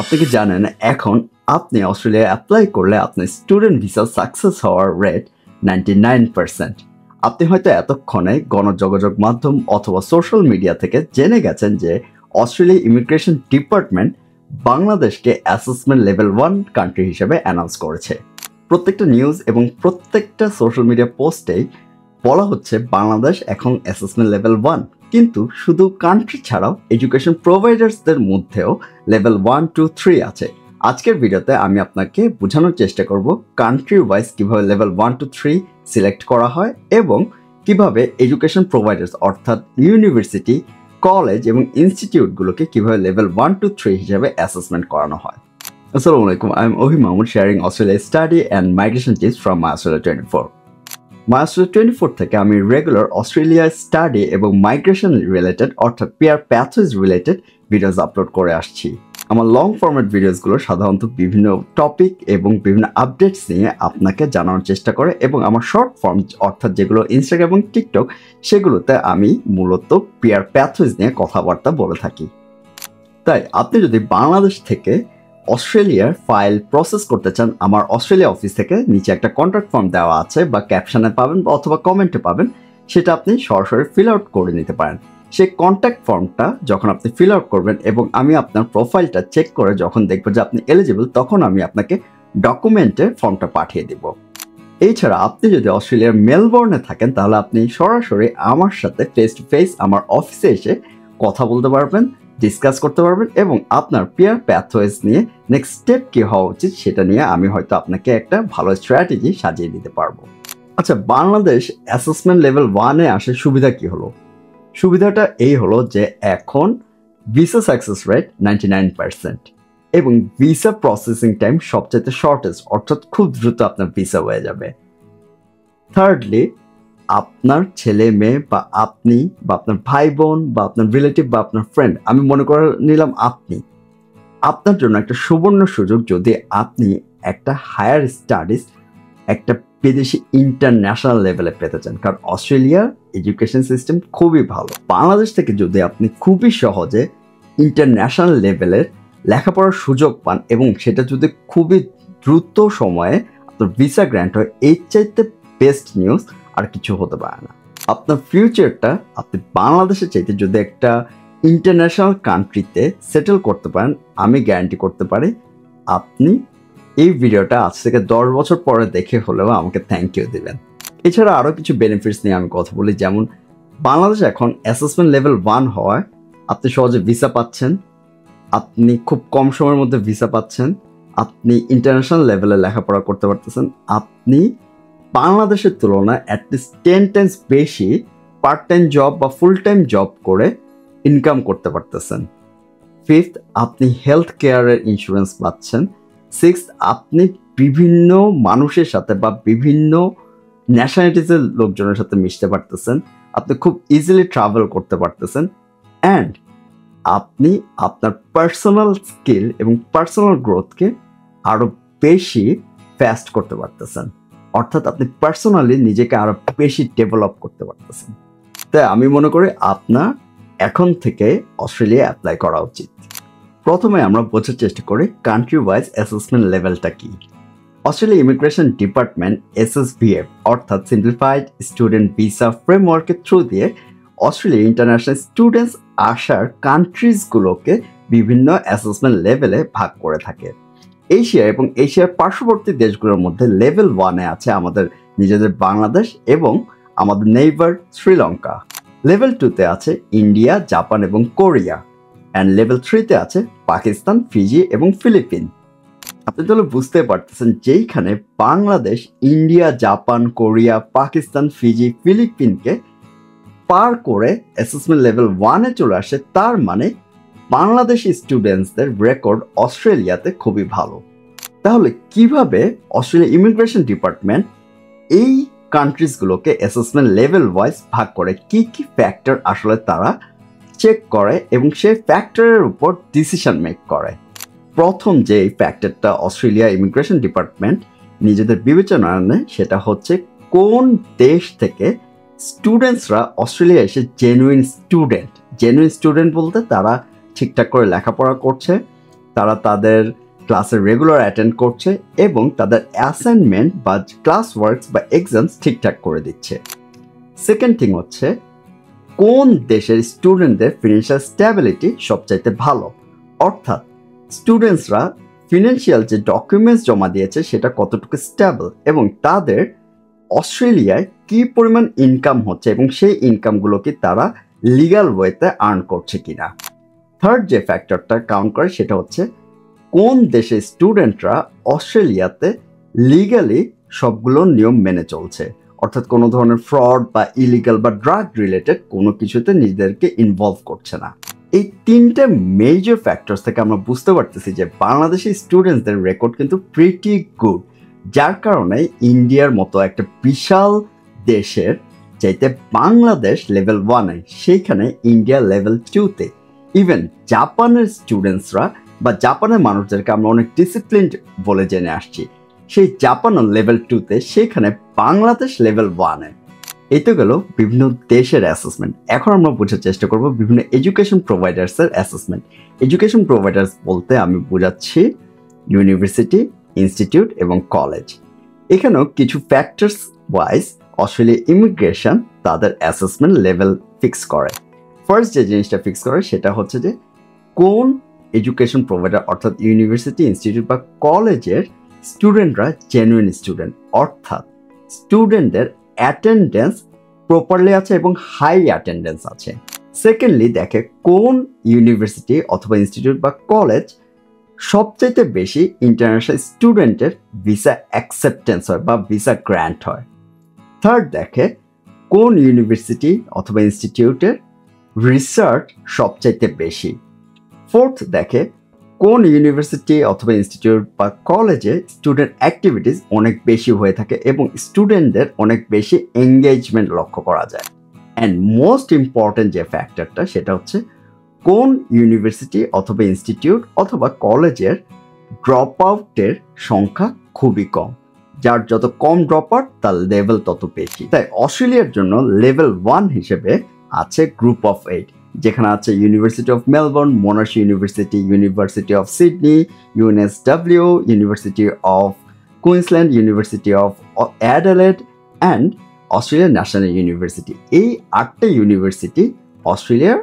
আপনি কি জানেন এখন আপনি অস্ট্রেলিয়ায় অ্যাপ্লাই করলে আপনার স্টুডেন্ট ভিসা সাকসেস হওয়ার রেট 99%। আপনি হয়তো এতক্ষণে গণযোগাযোগ মাধ্যম অথবা সোশ্যাল মিডিয়া থেকে জেনে গেছেন যে অস্ট্রেলিয়া ইমিগ্রেশন ডিপার্টমেন্ট বাংলাদেশকে অ্যাসেসমেন্ট লেভেল 1 কান্ট্রি হিসেবে অ্যানাউন্স করেছে। প্রত্যেকটা নিউজ এবং প্রত্যেকটা সোশ্যাল মিডিয়া পোস্টেই বলা হচ্ছে বাংলাদেশ এখন অ্যাসেসমেন্ট লেভেল 1, কিন্তু শুধু কান্ট্রি ছাড়াও এডুকেশন প্রোভাইডার্সদের মধ্যেও লেভেল 1, 2, 3 আছে। আজকের ভিডিওতে আমি আপনাকে বোঝানোর চেষ্টা করব কান্ট্রি ওয়াইজ কিভাবে লেভেল 1, 2, 3 সিলেক্ট করা হয় এবং কিভাবে এডুকেশন প্রোভাইডার্স অর্থাৎ ইউনিভার্সিটি, কলেজ এবং ইনস্টিটিউটগুলোকে কিভাবে লেভেল 1, 2, 3 হিসেবে অ্যাসেসমেন্ট করানো হয়। আসসালামু আলাইকুম, আই এম ওহি Mahmud, sharing Australia study and migration tips from my Australia 24। My Australia 24 থেকে আমি রেগুলার অস্ট্রেলিয়া স্টাডি এবং মাইগ্রেশন রিলেটেড অর্থাৎ পিয়ার প্যাথওয়েজ রিলেটেড ভিডিওস আপলোড করে আসছি। আমার লং ফরম্যাট ভিডিওসগুলো সাধারণত বিভিন্ন টপিক এবং বিভিন্ন আপডেটস নিয়ে আপনাকে জানানোর চেষ্টা করে এবং আমার শর্ট ফর্ম অর্থাৎ যেগুলো ইনস্টাগ্রাম এবং টিকটক সেগুলোতে আমি মূলত পিয়ার প্যাথওয়েজ নিয়ে কথাবার্তা বলে থাকি। তাই আপনি যদি বাংলাদেশ থেকে অস্ট্রেলিয়ার ফাইল প্রসেস করতে চান, আমার অস্ট্রেলিয়া অফিস থেকে নিচে একটা কন্ট্যাক্ট ফর্ম দেওয়া আছে বা ক্যাপশনে পাবেন অথবা কমেন্টে পাবেন, সেটা আপনি সরাসরি ফিল আউট করে নিতে পারেন। সেই কন্ট্যাক্ট ফর্মটা যখন আপনি ফিল আউট করবেন এবং আমি আপনার প্রোফাইলটা চেক করে যখন দেখব যে আপনি এলিজিবল, তখন আমি আপনাকে ডকুমেন্টে ফর্মটা পাঠিয়ে দেব। এছাড়া আপনি যদি অস্ট্রেলিয়ার মেলবোর্নে থাকেন তাহলে আপনি সরাসরি আমার সাথে ফেস টু ফেস আমার অফিসে এসে কথা বলতে পারবেন, ডিসকাস করতে পারবেন এবং আপনার পিয়ার প্যাথওয়েজ নিয়ে নেক্সট স্টেপ কী হওয়া উচিত সেটা নিয়ে আমি হয়তো আপনাকে একটা ভালো স্ট্র্যাটেজি সাজিয়ে দিতে পারবো। আচ্ছা, বাংলাদেশ অ্যাসেসমেন্ট লেভেল 1-এ আসার সুবিধা কি হলো? সুবিধাটা এই হলো যে এখন ভিসা সাকসেস রেট 99% এবং ভিসা প্রসেসিং টাইম সবচেয়ে শর্টেস্ট, অর্থাৎ খুব দ্রুত আপনার ভিসা হয়ে যাবে। থার্ডলি, আপনার ছেলে মেয়ে বা আপনি বা আপনার ভাই বোন বা আপনার রিলেটিভ বা আপনার ফ্রেন্ড, আমি মনে করে নিলাম আপনার জন্য একটা সুবর্ণ সুযোগ যদি আপনি একটা হায়ার স্টাডিজ একটা বিদেশি ইন্টারন্যাশনাল লেভেলে পেতে চান, কারণ অস্ট্রেলিয়ার এডুকেশন সিস্টেম খুবই ভালো। বাংলাদেশ থেকে যদি আপনি খুবই সহজে ইন্টারন্যাশনাল লেভেলের লেখাপড়ার সুযোগ পান এবং সেটা যদি খুবই দ্রুত সময়ে আপনার ভিসা গ্র্যান্ট হয়, এর চাইতে বেস্ট নিউজ আর কিছু হতে পারে না। আপনার ফিউচারটা আপনি বাংলাদেশের চাইতে যদি একটা ইন্টারন্যাশনাল কান্ট্রিতে সেটেল করতে পারেন, আমি গ্যারান্টি করতে পারি আপনি এই ভিডিওটা আজ থেকে 10 বছর পরে দেখে হলেও আমাকে থ্যাংক ইউ দেবেন। এছাড়া আরও কিছু বেনিফিটস নিয়ে আমি কথা বলি, যেমন বাংলাদেশ এখন অ্যাসেসমেন্ট লেভেল 1 হওয়ায় আপনি সহজে ভিসা পাচ্ছেন, আপনি খুব কম সময়ের মধ্যে ভিসা পাচ্ছেন, আপনি ইন্টারন্যাশনাল লেভেলে লেখাপড়া করতে পারতেছেন, আপনি বাংলাদেশের তুলনায় অ্যাটলিস্ট 10 টাইমস বেশি পার্ট টাইম জব বা ফুল টাইম জব করে ইনকাম করতে পারতেছেন। ফিফথ, আপনি হেলথ কেয়ারের ইন্স্যুরেন্স পাচ্ছেন। সিক্সথ, আপনি বিভিন্ন মানুষের সাথে বা বিভিন্ন ন্যাশনালিটিসের লোকজনের সাথে মিশতে পারতেছেন, আপনি খুব ইজিলি ট্রাভেল করতে পারতেছেন অ্যান্ড আপনি আপনার পার্সোনাল স্কিল এবং পার্সোনাল গ্রোথকে আরও বেশি ফাস্ট করতে পারতেছেন, অর্থাৎ আপনি পার্সোনালি নিজেকে আরও বেশি ডেভেলপ করতে পারতেছেন। তাই আমি মনে করি আপনার এখন থেকে অস্ট্রেলিয়া অ্যাপ্লাই করা উচিত। প্রথমে আমরা বোঝার চেষ্টা করি কান্ট্রি ওয়াইজ অ্যাসেসমেন্ট লেভেলটা কি। অস্ট্রেলিয়া ইমিগ্রেশন ডিপার্টমেন্ট SSVF অর্থাৎ সিম্পলিফাইড স্টুডেন্ট ভিসা ফ্রেমওয়ার্কের থ্রু দিয়ে অস্ট্রেলিয়া ইন্টারন্যাশনাল স্টুডেন্টস আসার কান্ট্রিজগুলোকে বিভিন্ন অ্যাসেসমেন্ট লেভেলে ভাগ করে থাকে। এশিয়া এবং এশিয়ার পার্শ্ববর্তী দেশগুলোর মধ্যে লেভেল 1-এ আছে আমাদের নিজেদের বাংলাদেশ এবং আমাদের নেইবার শ্রীলঙ্কা। লেভেল 2-তে আছে ইন্ডিয়া, জাপান এবং কোরিয়া অ্যান্ড লেভেল 3-তে আছে পাকিস্তান, ফিজি এবং ফিলিপিন। আপনি তাহলে বুঝতে পারতেছেন যেইখানে Bangladesh India, Japan, Korea, Pakistan, Fiji, ফিলিপিনকে পার করে অ্যাসেসমেন্ট লেভেল 1-এ চলে আসে, তার মানে বাংলাদেশি স্টুডেন্টসদের রেকর্ড অস্ট্রেলিয়াতে খুবই ভালো। তাহলে কিভাবে অস্ট্রেলিয়া ইমিগ্রেশন ডিপার্টমেন্ট এই কান্ট্রিজগুলোকে অ্যাসেসমেন্ট লেভেল ওয়াইজ ভাগ করে, কি কি ফ্যাক্টর আসলে তারা চেক করে এবং সেই ফ্যাক্টরের উপর ডিসিশন মেক করে? প্রথম যে ফ্যাক্টরটা অস্ট্রেলিয়া ইমিগ্রেশন ডিপার্টমেন্ট নিজেদের বিবেচনায় নেয় সেটা হচ্ছে কোন দেশ থেকে স্টুডেন্টসরা অস্ট্রেলিয়া এসে জেনুইন স্টুডেন্ট বলতে তারা ঠিকঠাক করে লেখাপড়া করছে, তারা তাদের ক্লাসে রেগুলার অ্যাটেন্ড করছে এবং তাদের অ্যাসাইনমেন্ট বা ক্লাস ওয়ার্কস বা এক্সামস ঠিকঠাক করে দিচ্ছে। সেকেন্ড থিং হচ্ছে কোন দেশের স্টুডেন্টদের ফিনান্সিয়াল স্ট্যাবিলিটি সবচাইতে ভালো, অর্থাৎ স্টুডেন্টসরা ফিনান্সিয়াল যে ডকুমেন্টস জমা দিয়েছে সেটা কতটুকু স্ট্যাবল এবং তাদের অস্ট্রেলিয়ায় কী পরিমাণ ইনকাম হচ্ছে এবং সেই ইনকামগুলোকে তারা লিগ্যাল ওয়েতে আর্ন করছে কিনা। থার্ড যে ফ্যাক্টরটা কাউন্ট করে সেটা হচ্ছে কোন দেশের স্টুডেন্টরা অস্ট্রেলিয়াতে লিগ্যালি সবগুলো নিয়ম মেনে চলছে, অর্থাৎ কোনো ধরনের ফ্রড বা ইলিগাল বা ড্রাগ রিলেটেড কোনো কিছুতে নিজেদেরকে ইনভলভ করছে না। এই তিনটে মেজর ফ্যাক্টরস থেকে আমরা বুঝতে পারতেছি যে বাংলাদেশি স্টুডেন্টসদের রেকর্ড কিন্তু প্রিটি গুড, যার কারণে ইন্ডিয়ার মতো একটা বিশাল দেশের চাইতে বাংলাদেশ লেভেল 1-এ, সেইখানে ইন্ডিয়া লেভেল 2-তে। ইভেন জাপানের স্টুডেন্টসরা বা জাপানের মানুষদেরকে আমরা অনেক ডিসিপ্লিনড বলে জেনে আসছি, সেই জাপানের লেভেল 2-তে, সেখানে বাংলাদেশ লেভেল 1-এ। এই তো গেল বিভিন্ন দেশের অ্যাসেসমেন্ট। এখন আমরা বোঝার চেষ্টা করব বিভিন্ন এডুকেশন প্রোভাইডার্সের অ্যাসেসমেন্ট। এডুকেশন প্রোভাইডার্স বলতে আমি বোঝাচ্ছি ইউনিভার্সিটি, ইনস্টিটিউট এবং কলেজ। এখানেও কিছু ফ্যাক্টরস ওয়াইজ অস্ট্রেলিয়া ইমিগ্রেশন তাদের অ্যাসেসমেন্ট লেভেল ফিক্স করে। ফার্স্ট যে জিনিসটা ফিক্স করে সেটা হচ্ছে যে কোন এডুকেশন প্রোভাইডার অর্থাৎ ইউনিভার্সিটি, ইনস্টিটিউট বা কলেজের স্টুডেন্টরা জেনুইন স্টুডেন্ট, অর্থাৎ স্টুডেন্টদের অ্যাটেন্ডেন্স প্রপারলি আছে এবং হাই অ্যাটেন্ডেন্স আছে। সেকেন্ডলি দেখে কোন ইউনিভার্সিটি অথবা ইনস্টিটিউট বা কলেজ সবচেয়ে বেশি ইন্টারন্যাশনাল স্টুডেন্টের ভিসা অ্যাকসেপ্টেন্স হয় বা ভিসা গ্র্যান্ট হয়। থার্ড দেখে কোন ইউনিভার্সিটি অথবা ইনস্টিটিউটের রিসার্চ সবচাইতে বেশি। ফোর্থ দেখে কোন ইউনিভার্সিটি অথবা ইনস্টিটিউট বা কলেজে স্টুডেন্ট অ্যাক্টিভিটিস অনেক বেশি হয়ে থাকে এবং স্টুডেন্টদের অনেক বেশি এঙ্গেজমেন্ট লক্ষ্য করা যায়। অ্যান্ড মোস্ট ইম্পর্টেন্ট যে ফ্যাক্টরটা সেটা হচ্ছে কোন ইউনিভার্সিটি অথবা ইনস্টিটিউট অথবা কলেজের ড্রপ আউটের সংখ্যা খুবই কম, যার যত কম ড্রপ আউট তার লেভেল তত বেশি। তাই অস্ট্রেলিয়ার জন্য লেভেল 1 হিসেবে আছে গ্রুপ অফ 8, যেখানে আছে university of Melbourne, Monash university, university of Sydney, UNSW, university of Queensland, university of Adelaide and অস্ট্রেলিয়ার ন্যাশনাল ইউনিভার্সিটি। এই 8টা ইউনিভার্সিটি অস্ট্রেলিয়ার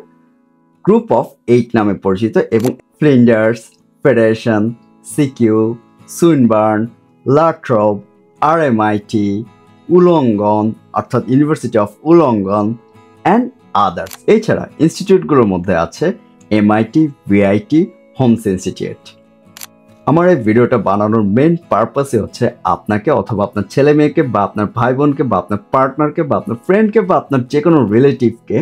গ্রুপ অফ 8 নামে পরিচিত এবং Flinders, Federation, CQ, Swinburne, La Trobe, RMIT, Wollongong অর্থাৎ university of Wollongong and others. এছাড়া ইনস্টিটিউটগুলোর মধ্যে আছে এমআইটি, ভিআইটি, হোমস ইনস্টিটিউট। আমার এই ভিডিওটা বানানোর মেন পারপাসই হচ্ছে আপনাকে অথবা আপনার ছেলে মেয়েকে বা আপনার ভাই বোনকে বা আপনার পার্টনারকে বা আপনার ফ্রেন্ডকে বা আপনার যে কোনো রিলেটিভকে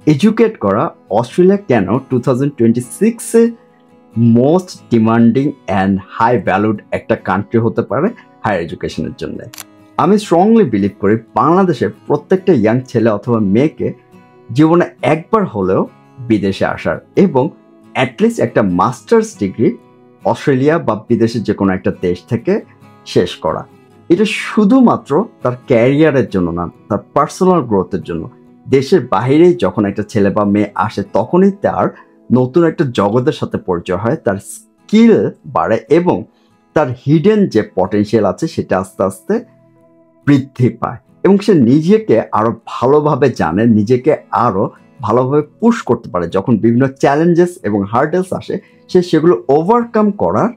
এডুকেট করা অস্ট্রেলিয়া কেন 2026-এ most demanding and high valued একটা কান্ট্রি হতে পারে হায়ার এডুকেশনের জন্য। আমি স্ট্রংলি বিলিভ করি বাংলাদেশের প্রত্যেকটা ইয়াং ছেলে অথবা মেয়েকে জীবনে একবার হলেও বিদেশে আসার এবং অ্যাটলিস্ট একটা মাস্টার্স ডিগ্রি অস্ট্রেলিয়া বা বিদেশের যে কোনো একটা দেশ থেকে শেষ করা। এটা শুধুমাত্র তার ক্যারিয়ারের জন্য না, তার পার্সোনাল গ্রোথের জন্য। দেশের বাইরেই যখন একটা ছেলে বা মেয়ে আসে তখনই তার নতুন একটা জগতের সাথে পরিচয় হয়, তার স্কিল বাড়ে এবং তার হিডেন যে পটেনশিয়াল আছে সেটা আস্তে আস্তে বৃদ্ধি পায় এবং সে নিজেকে আরও ভালোভাবে জানে, নিজেকে আরও ভালোভাবে পুশ করতে পারে। যখন বিভিন্ন চ্যালেঞ্জেস এবং হার্ডেলস আসে সে সেগুলো ওভারকাম করার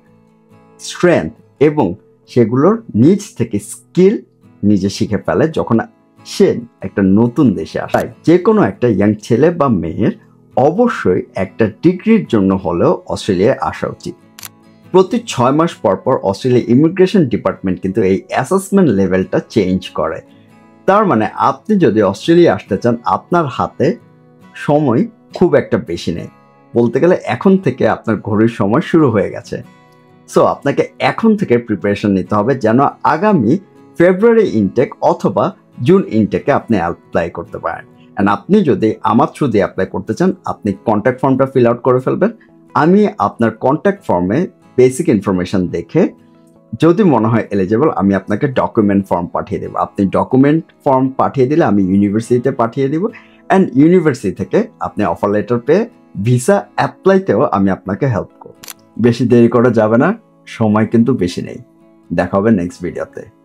স্ট্রেংথ এবং সেগুলোর নিজ থেকে স্কিল নিজে শিখে ফেলে যখন সে একটা নতুন দেশে আসে। যে কোনো একটা ইয়াং ছেলে বা মেয়ের অবশ্যই একটা ডিগ্রির জন্য হলেও অস্ট্রেলিয়ায় আসা উচিত। প্রতি 6 মাস পর পর অস্ট্রেলিয়া ইমিগ্রেশন ডিপার্টমেন্ট কিন্তু এই অ্যাসেসমেন্ট লেভেলটা চেঞ্জ করে। তার মানে আপনি যদি অস্ট্রেলিয়া আসতে চান আপনার হাতে সময় খুব একটা বেশি নেই, বলতে গেলে এখন থেকে আপনার ঘড়ির সময় শুরু হয়ে গেছে। সো আপনাকে এখন থেকে প্রিপারেশন নিতে হবে যেন আগামী ফেব্রুয়ারি ইনটেক অথবা জুন ইনটেকে আপনি অ্যাপ্লাই করতে পারেন। অ্যান্ড আপনি যদি আমার থ্রু দিয়ে অ্যাপ্লাই করতে চান আপনি কন্ট্যাক্ট ফর্মটা ফিল আউট করে ফেলবেন। আমি আপনার কন্ট্যাক্ট ফর্মে বেসিক ইনফরমেশন দেখে যদি মনে হয় এলিজিবল আমি আপনাকে ডকুমেন্ট ফর্ম পাঠিয়ে দেবো। আপনি ডকুমেন্ট ফর্ম পাঠিয়ে দিলে আমি ইউনিভার্সিটিতে পাঠিয়ে দেবো অ্যান্ড ইউনিভার্সিটি থেকে আপনি অফার লেটার পেয়ে ভিসা অ্যাপ্লাইতেও আমি আপনাকে হেল্প করব। বেশি দেরি করা যাবে না, সময় কিন্তু বেশি নেই। দেখা হবে নেক্সট ভিডিওতে।